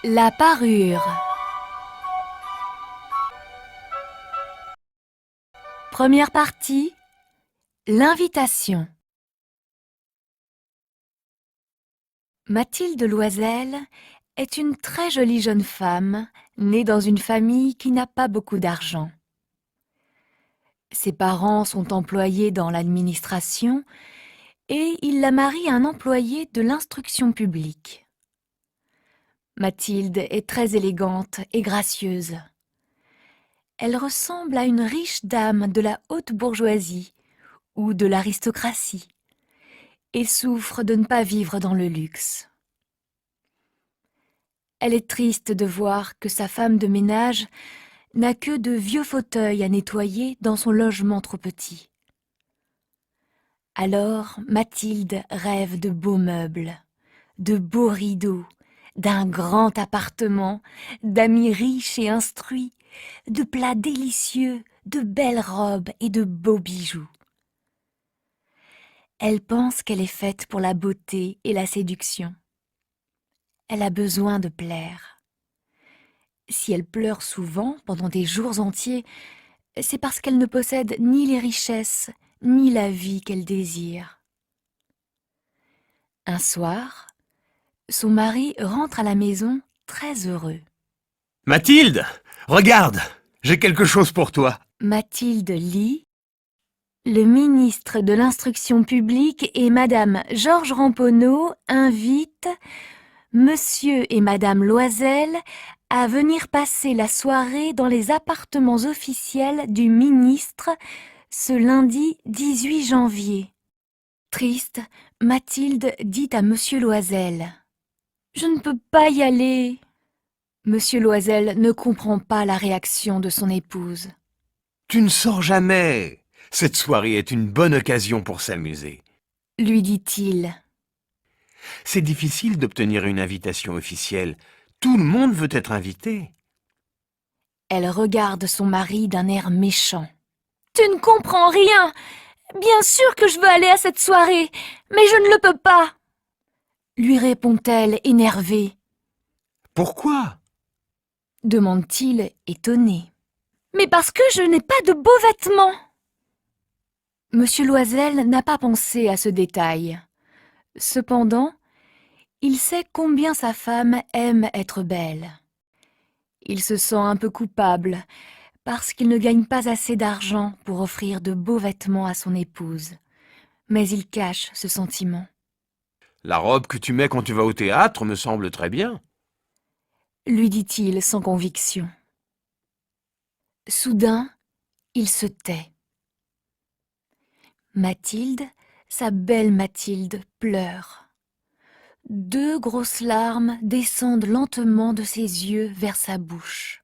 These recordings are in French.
La parure. Première partie, l'invitation. Mathilde Loisel est une très jolie jeune femme, née dans une famille qui n'a pas beaucoup d'argent. Ses parents sont employés dans l'administration et il la marie à un employé de l'instruction publique. Mathilde est très élégante et gracieuse. Elle ressemble à une riche dame de la haute bourgeoisie ou de l'aristocratie et souffre de ne pas vivre dans le luxe. Elle est triste de voir que sa femme de ménage n'a que de vieux fauteuils à nettoyer dans son logement trop petit. Alors Mathilde rêve de beaux meubles, de beaux rideaux, d'un grand appartement, d'amis riches et instruits, de plats délicieux, de belles robes et de beaux bijoux. Elle pense qu'elle est faite pour la beauté et la séduction. Elle a besoin de plaire. Si elle pleure souvent pendant des jours entiers, c'est parce qu'elle ne possède ni les richesses, ni la vie qu'elle désire. Un soir, son mari rentre à la maison très heureux. Mathilde, regarde, j'ai quelque chose pour toi. Mathilde lit. Le ministre de l'Instruction publique et Madame Georges Ramponneau invitent Monsieur et Madame Loisel à venir passer la soirée dans les appartements officiels du ministre ce lundi 18 janvier. Triste, Mathilde dit à Monsieur Loisel : « Je ne peux pas y aller. » Monsieur Loisel ne comprend pas la réaction de son épouse. Tu ne sors jamais. Cette soirée est une bonne occasion pour s'amuser. Lui dit-il. C'est difficile d'obtenir une invitation officielle. Tout le monde veut être invité. Elle regarde son mari d'un air méchant. « Tu ne comprends rien. Bien sûr que je veux aller à cette soirée, mais je ne le peux pas. » lui répond-elle énervée. « Pourquoi ?» demande-t-il étonné. « Mais parce que je n'ai pas de beaux vêtements. » Monsieur Loisel n'a pas pensé à ce détail. Cependant, il sait combien sa femme aime être belle. Il se sent un peu coupable parce qu'il ne gagne pas assez d'argent pour offrir de beaux vêtements à son épouse. Mais il cache ce sentiment. « La robe que tu mets quand tu vas au théâtre me semble très bien. » lui dit-il sans conviction. Soudain, il se tait. Mathilde, sa belle Mathilde, pleure. 2 grosses larmes descendent lentement de ses yeux vers sa bouche.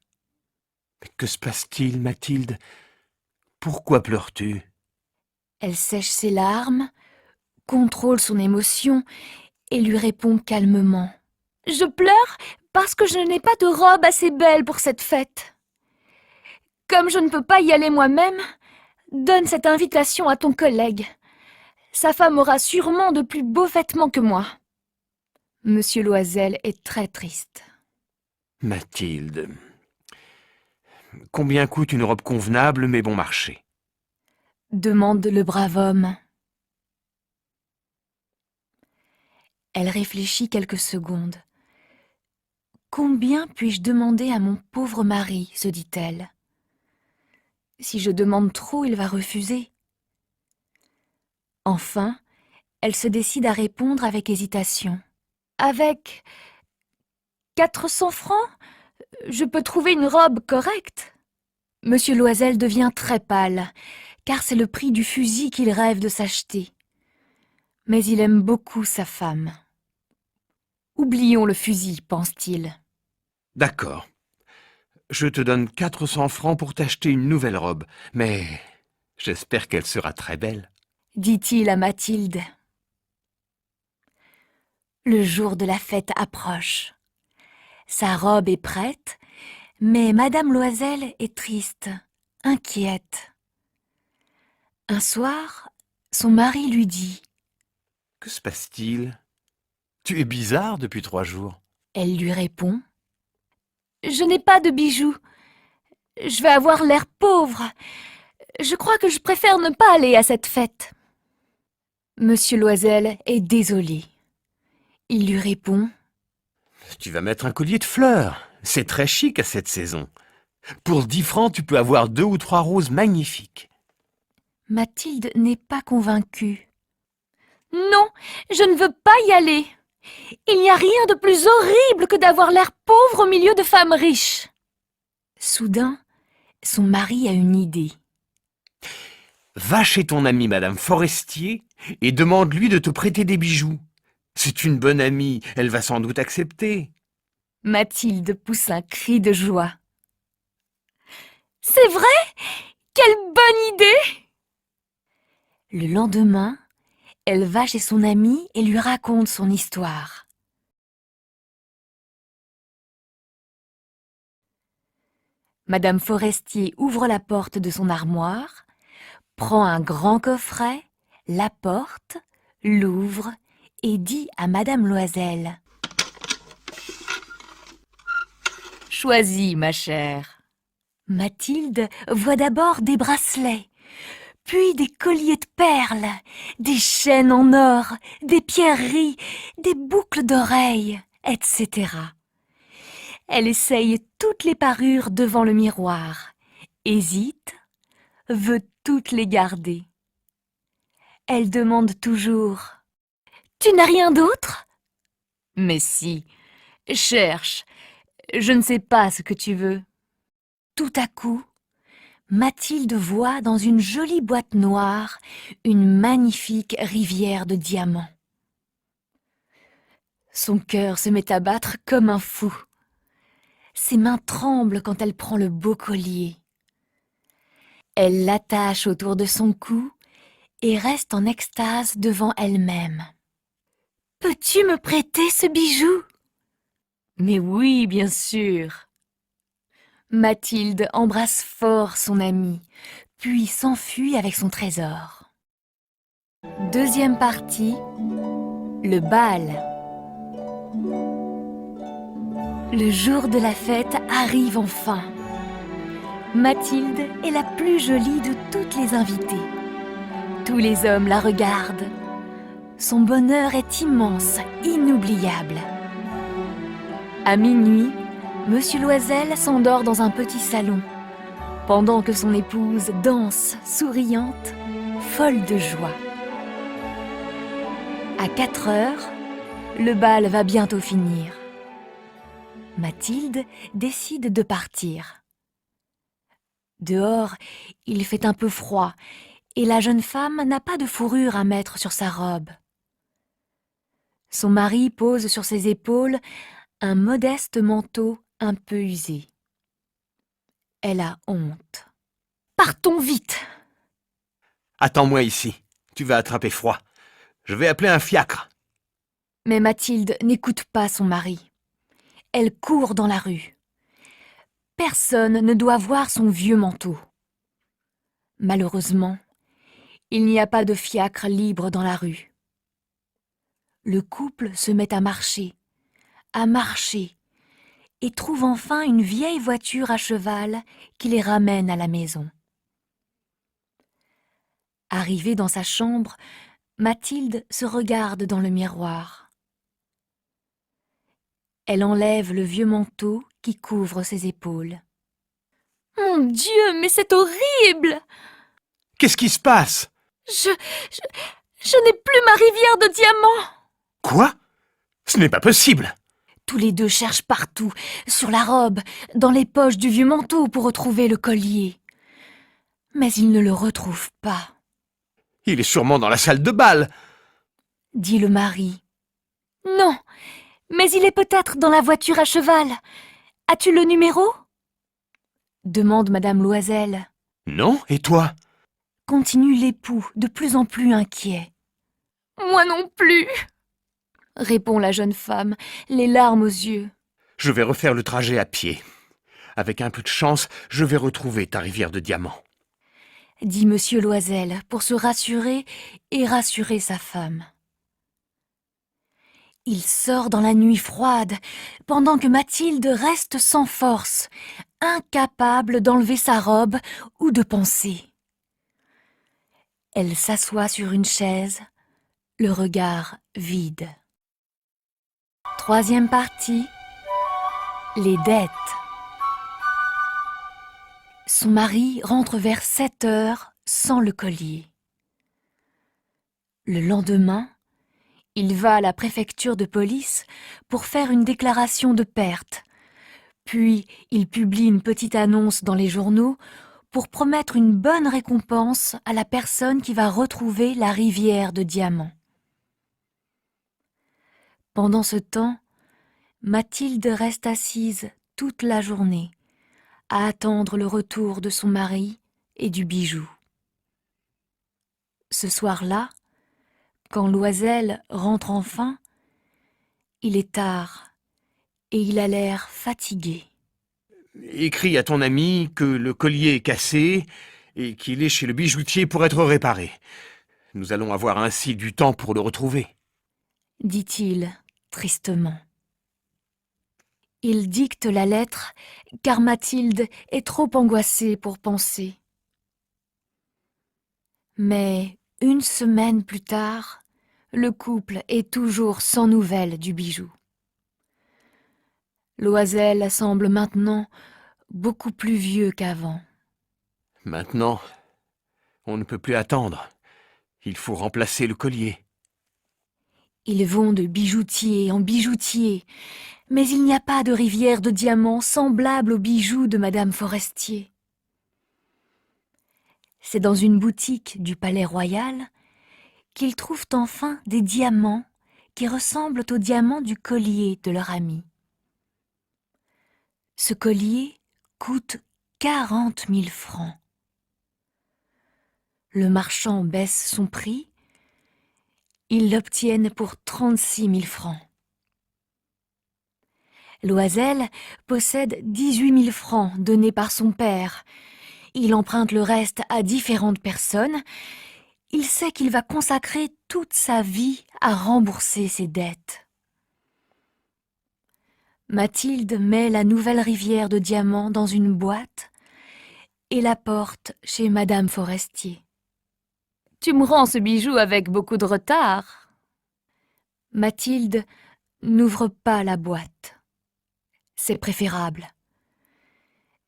« Mais que se passe-t-il, Mathilde? Pourquoi pleures-tu » Elle sèche ses larmes, contrôle son émotion et lui répond calmement. « Je pleure parce que je n'ai pas de robe assez belle pour cette fête. Comme je ne peux pas y aller moi-même, donne cette invitation à ton collègue. Sa femme aura sûrement de plus beaux vêtements que moi. » Monsieur Loisel est très triste. « Mathilde, combien coûte une robe convenable mais bon marché ?» demande le brave homme. Elle réfléchit quelques secondes. « Combien puis-je demander à mon pauvre mari, se dit-elle. Si je demande trop, il va refuser. Enfin, elle se décide à répondre avec hésitation. « Avec 400 francs, je peux trouver une robe correcte. » Monsieur Loisel devient très pâle, car c'est le prix du fusil qu'il rêve de s'acheter. Mais il aime beaucoup sa femme. Oublions le fusil, pense-t-il. « D'accord. Je te donne 400 francs pour t'acheter une nouvelle robe, mais j'espère qu'elle sera très belle. » dit-il à Mathilde. Le jour de la fête approche. Sa robe est prête, mais Madame Loisel est triste, inquiète. Un soir, son mari lui dit. Que se passe-t-il? Tu es bizarre depuis 3 jours. Elle lui répond. Je n'ai pas de bijoux. Je vais avoir l'air pauvre. Je crois que je préfère ne pas aller à cette fête. Monsieur Loisel est désolé. Il lui répond: Tu vas mettre un collier de fleurs. C'est très chic à cette saison. Pour 10 francs, tu peux avoir 2 ou 3 roses magnifiques. Mathilde n'est pas convaincue. Non, je ne veux pas y aller. Il n'y a rien de plus horrible que d'avoir l'air pauvre au milieu de femmes riches. Soudain, son mari a une idée. Va chez ton amie Madame Forestier et demande-lui de te prêter des bijoux. C'est une bonne amie, elle va sans doute accepter. Mathilde pousse un cri de joie. C'est vrai? Quelle bonne idée! Le lendemain, elle va chez son amie et lui raconte son histoire. Madame Forestier ouvre la porte de son armoire, prend un grand coffret, la porte, l'ouvre et dit à Madame Loisel: Choisis, ma chère. Mathilde voit d'abord des bracelets, puis des colliers de perles, des chaînes en or, des pierreries, des boucles d'oreilles, etc. Elle essaye toutes les parures devant le miroir, hésite, veut toutes les garder. Elle demande toujours: Tu n'as rien d'autre? Mais si, cherche, je ne sais pas ce que tu veux. Tout à coup, Mathilde voit dans une jolie boîte noire une magnifique rivière de diamants. Son cœur se met à battre comme un fou. Ses mains tremblent quand elle prend le beau collier. Elle l'attache autour de son cou et reste en extase devant elle-même. « Peux-tu me prêter ce bijou ?»« Mais oui, bien sûr !» Mathilde embrasse fort son amie, puis s'enfuit avec son trésor. Deuxième partie, le bal. Le jour de la fête arrive enfin. Mathilde est la plus jolie de toutes les invitées. Tous les hommes la regardent. Son bonheur est immense, inoubliable. À minuit, Monsieur Loisel s'endort dans un petit salon, pendant que son épouse danse, souriante, folle de joie. À 4 heures, le bal va bientôt finir. Mathilde décide de partir. Dehors, il fait un peu froid et la jeune femme n'a pas de fourrure à mettre sur sa robe. Son mari pose sur ses épaules un modeste manteau un peu usé. Elle a honte. « Partons vite !» Attends-moi ici, tu vas attraper froid. Je vais appeler un fiacre. Mais Mathilde n'écoute pas son mari. Elle court dans la rue. Personne ne doit voir son vieux manteau. Malheureusement, il n'y a pas de fiacre libre dans la rue. Le couple se met à marcher, et trouve enfin une vieille voiture à cheval qui les ramène à la maison. Arrivée dans sa chambre, Mathilde se regarde dans le miroir. Elle enlève le vieux manteau qui couvre ses épaules. « Mon Dieu, mais c'est horrible !» Qu'est-ce qui se passe? Je n'ai plus ma rivière de diamants. Quoi? Ce n'est pas possible. Tous les deux cherchent partout, sur la robe, dans les poches du vieux manteau pour retrouver le collier. Mais ils ne le retrouvent pas. Il est sûrement dans la salle de bal, dit le mari. Non, mais il est peut-être dans la voiture à cheval. As-tu le numéro? demande Madame Loisel. Non, et toi? Continue l'époux, de plus en plus inquiet. Moi non plus, répond la jeune femme, les larmes aux yeux. Je vais refaire le trajet à pied. Avec un peu de chance, je vais retrouver ta rivière de diamants, dit Monsieur Loisel pour se rassurer et rassurer sa femme. Il sort dans la nuit froide, pendant que Mathilde reste sans force, incapable d'enlever sa robe ou de penser. Elle s'assoit sur une chaise, le regard vide. Troisième partie, les dettes. Son mari rentre vers 7 heures sans le collier. Le lendemain, il va à la préfecture de police pour faire une déclaration de perte. Puis, il publie une petite annonce dans les journaux pour promettre une bonne récompense à la personne qui va retrouver la rivière de diamants. Pendant ce temps, Mathilde reste assise toute la journée à attendre le retour de son mari et du bijou. Ce soir-là, quand Loisel rentre enfin, il est tard et il a l'air fatigué. Écris à ton ami que le collier est cassé et qu'il est chez le bijoutier pour être réparé. Nous allons avoir ainsi du temps pour le retrouver. Dit-il tristement. Il dicte la lettre car Mathilde est trop angoissée pour penser. Mais 1 semaine plus tard, le couple est toujours sans nouvelles du bijou. Loisel semble maintenant beaucoup plus vieux qu'avant. Maintenant, on ne peut plus attendre. Il faut remplacer le collier. Ils vont de bijoutier en bijoutier, mais il n'y a pas de rivière de diamants semblable aux bijoux de Madame Forestier. C'est dans une boutique du Palais Royal qu'ils trouvent enfin des diamants qui ressemblent aux diamants du collier de leur ami. Ce collier coûte 40 000 francs. Le marchand baisse son prix. Ils l'obtiennent pour 36 000 francs. Loisel possède 18 000 francs donnés par son père. Il emprunte le reste à différentes personnes. Il sait qu'il va consacrer toute sa vie à rembourser ses dettes. Mathilde met la nouvelle rivière de diamants dans une boîte et la porte chez Madame Forestier. « Tu me rends ce bijou avec beaucoup de retard. » Mathilde n'ouvre pas la boîte. C'est préférable.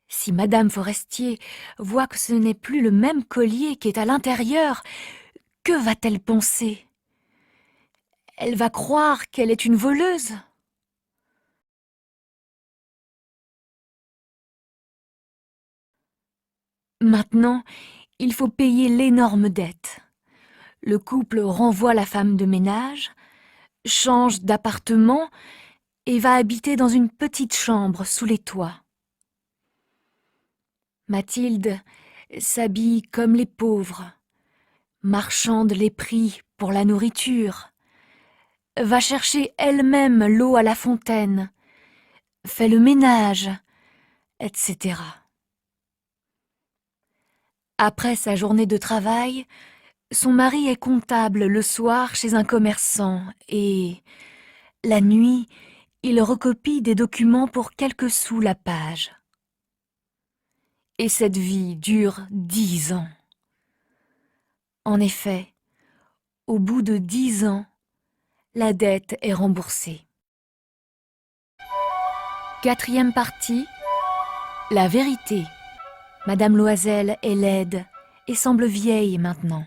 Si Madame Forestier voit que ce n'est plus le même collier qui est à l'intérieur, que va-t-elle penser? Elle va croire qu'elle est une voleuse. Maintenant, il faut payer l'énorme dette. Le couple renvoie la femme de ménage, change d'appartement et va habiter dans une petite chambre sous les toits. Mathilde s'habille comme les pauvres, marchande les prix pour la nourriture, va chercher elle-même l'eau à la fontaine, fait le ménage, etc. Après sa journée de travail, son mari est comptable le soir chez un commerçant et, la nuit, il recopie des documents pour quelques sous la page. Et cette vie dure 10 ans. En effet, au bout de 10 ans, la dette est remboursée. Quatrième partie, la vérité. Madame Loisel est laide et semble vieille maintenant.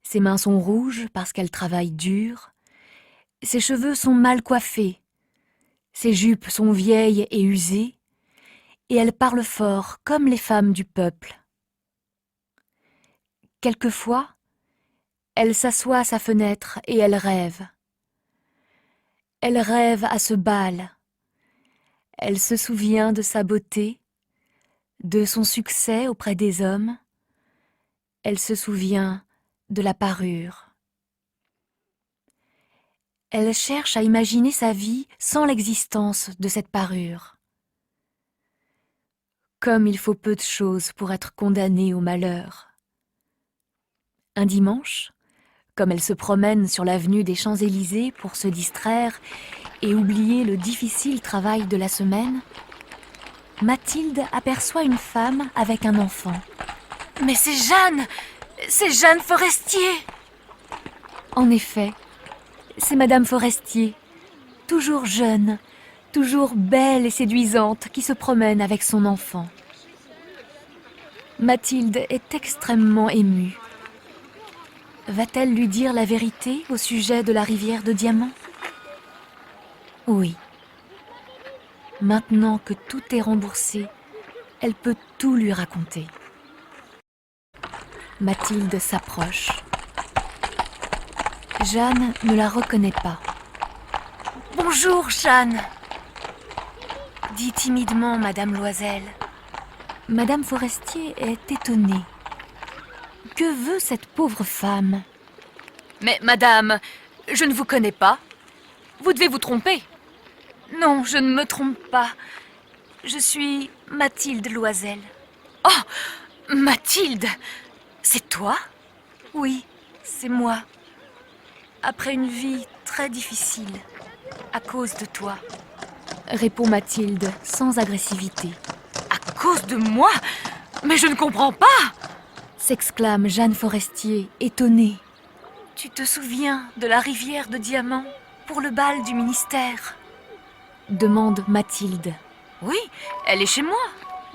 Ses mains sont rouges parce qu'elle travaille dur. Ses cheveux sont mal coiffés. Ses jupes sont vieilles et usées. Et elle parle fort comme les femmes du peuple. Quelquefois, elle s'assoit à sa fenêtre et elle rêve. Elle rêve à ce bal. Elle se souvient de sa beauté, de son succès auprès des hommes. Elle se souvient de la parure. Elle cherche à imaginer sa vie sans l'existence de cette parure. Comme il faut peu de choses pour être condamné au malheur. Un dimanche, comme elle se promène sur l'avenue des Champs-Élysées pour se distraire et oublier le difficile travail de la semaine, Mathilde aperçoit une femme avec un enfant. « Mais c'est Jeanne Forestier !» En effet, c'est Madame Forestier, toujours jeune, toujours belle et séduisante, qui se promène avec son enfant. Mathilde est extrêmement émue. Va-t-elle lui dire la vérité au sujet de la rivière de diamants? Oui. Maintenant que tout est remboursé, elle peut tout lui raconter. Mathilde s'approche. Jeanne ne la reconnaît pas. « Bonjour, Jeanne !» dit timidement Madame Loisel. Madame Forestier est étonnée. Que veut cette pauvre femme? « Mais madame, je ne vous connais pas. Vous devez vous tromper. »« Non, je ne me trompe pas. Je suis Mathilde Loisel. »« Oh, Mathilde! C'est toi? » ?»« Oui, c'est moi. Après une vie très difficile, à cause de toi. » répond Mathilde sans agressivité. « À cause de moi? Mais je ne comprends pas !» s'exclame Jeanne Forestier, étonnée. « Tu te souviens de la rivière de diamants pour le bal du ministère ?» demande Mathilde. « Oui, elle est chez moi. »«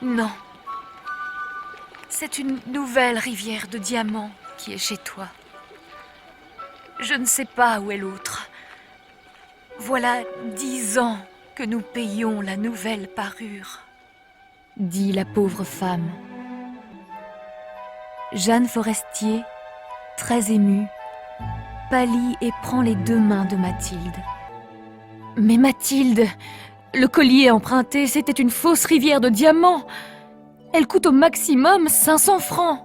Non. C'est une nouvelle rivière de diamants qui est chez toi. Je ne sais pas où est l'autre. Voilà 10 ans que nous payons la nouvelle parure, » dit la pauvre femme. Jeanne Forestier, très émue, pâlit et prend les 2 mains de Mathilde. « Mais Mathilde, le collier emprunté, c'était une fausse rivière de diamants. Elle coûte au maximum 500 francs. »